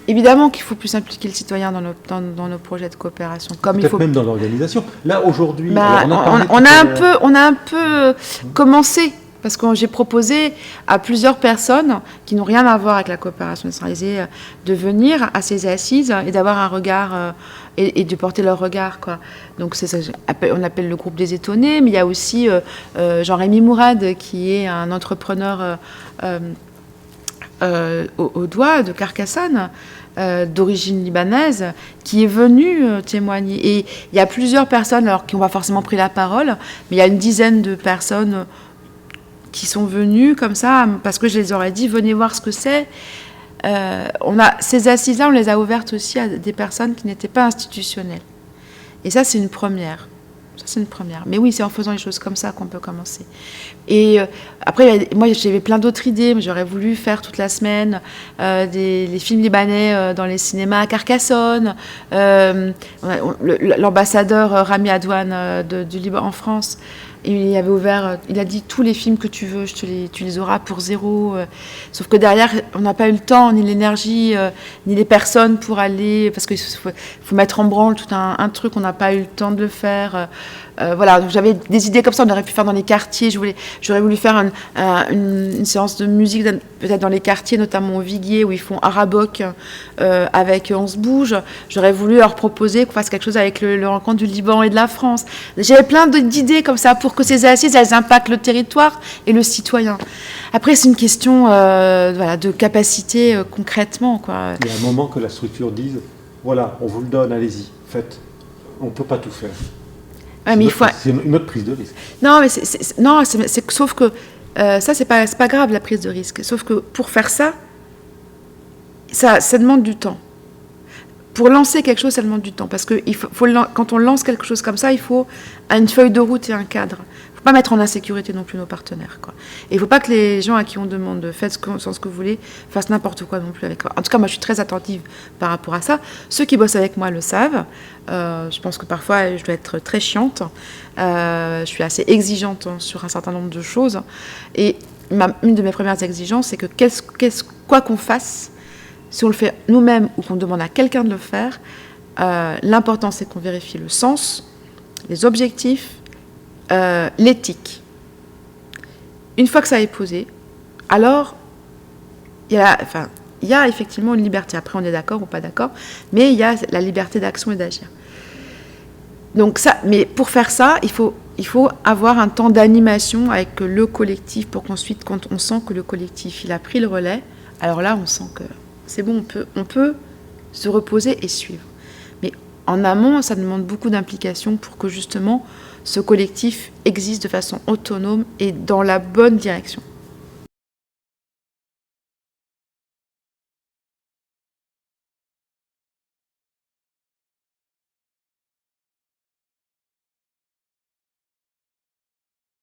Évidemment qu'il faut plus impliquer le citoyen dans nos projets de coopération. Peut-être même dans l'organisation. Là, aujourd'hui, on a un peu commencé, parce que j'ai proposé à plusieurs personnes qui n'ont rien à voir avec la coopération décentralisée de venir à ces assises et d'avoir un regard et de porter leur regard, quoi. Donc c'est ça, on appelle le groupe des étonnés, mais il y a aussi Jean-Rémy Mourad, qui est un entrepreneur au doigt de Carcassonne, d'origine libanaise, qui est venu témoigner. Et il y a plusieurs personnes alors, qui n'ont pas forcément pris la parole, mais il y a une dizaine de personnes qui sont venues comme ça, parce que je les aurais dit, venez voir ce que c'est. Ces assises-là, on les a ouvertes aussi à des personnes qui n'étaient pas institutionnelles. Et ça, c'est une première. Mais oui, c'est en faisant les choses comme ça qu'on peut commencer. Et après, moi, j'avais plein d'autres idées. J'aurais voulu faire toute la semaine les films libanais dans les cinémas à Carcassonne. L'ambassadeur Rami Adouane du Liban en France, il avait ouvert, il a dit tous les films que tu veux, tu les auras pour zéro. Sauf que derrière, on n'a pas eu le temps, ni l'énergie, ni les personnes pour aller, parce qu'il faut mettre en branle tout un truc, on n'a pas eu le temps de le faire. Voilà, donc j'avais des idées comme ça, on aurait pu faire dans les quartiers. J'aurais voulu faire une séance de musique, peut-être dans les quartiers, notamment au Viguier, où ils font Araboc avec On se bouge. J'aurais voulu leur proposer qu'on fasse quelque chose avec le rencontre du Liban et de la France. J'avais plein d'idées comme ça pour que ces assises, elles impactent le territoire et le citoyen. Après, c'est une question de capacité concrètement, quoi. Il y a un moment que la structure dise, voilà, on vous le donne, allez-y, faites. On ne peut pas tout faire. Ouais, c'est une autre prise de risque. Non, mais sauf que ça, c'est pas grave, la prise de risque. Sauf que pour faire ça demande du temps. Pour lancer quelque chose, ça demande du temps. Parce que quand on lance quelque chose comme ça, il faut une feuille de route et un cadre. Il ne faut pas mettre en insécurité non plus nos partenaires, quoi. Et il ne faut pas que les gens à qui on demande faites ce que vous voulez fassent n'importe quoi non plus avec moi. En tout cas, moi, je suis très attentive par rapport à ça. Ceux qui bossent avec moi le savent. Je pense que parfois, je dois être très chiante. Je suis assez exigeante sur un certain nombre de choses. Et une de mes premières exigences, c'est que quoi qu'on fasse, si on le fait nous-mêmes ou qu'on demande à quelqu'un de le faire, l'important, c'est qu'on vérifie le sens, les objectifs, l'éthique. Une fois que ça est posé, alors il y a effectivement une liberté. Après, on est d'accord ou pas d'accord, mais il y a la liberté d'action et d'agir. Donc ça, mais pour faire ça, il faut avoir un temps d'animation avec le collectif pour qu'ensuite, quand on sent que le collectif il a pris le relais, alors là, on sent que c'est bon, on peut se reposer et suivre. Mais en amont, ça demande beaucoup d'implication pour que justement ce collectif existe de façon autonome et dans la bonne direction.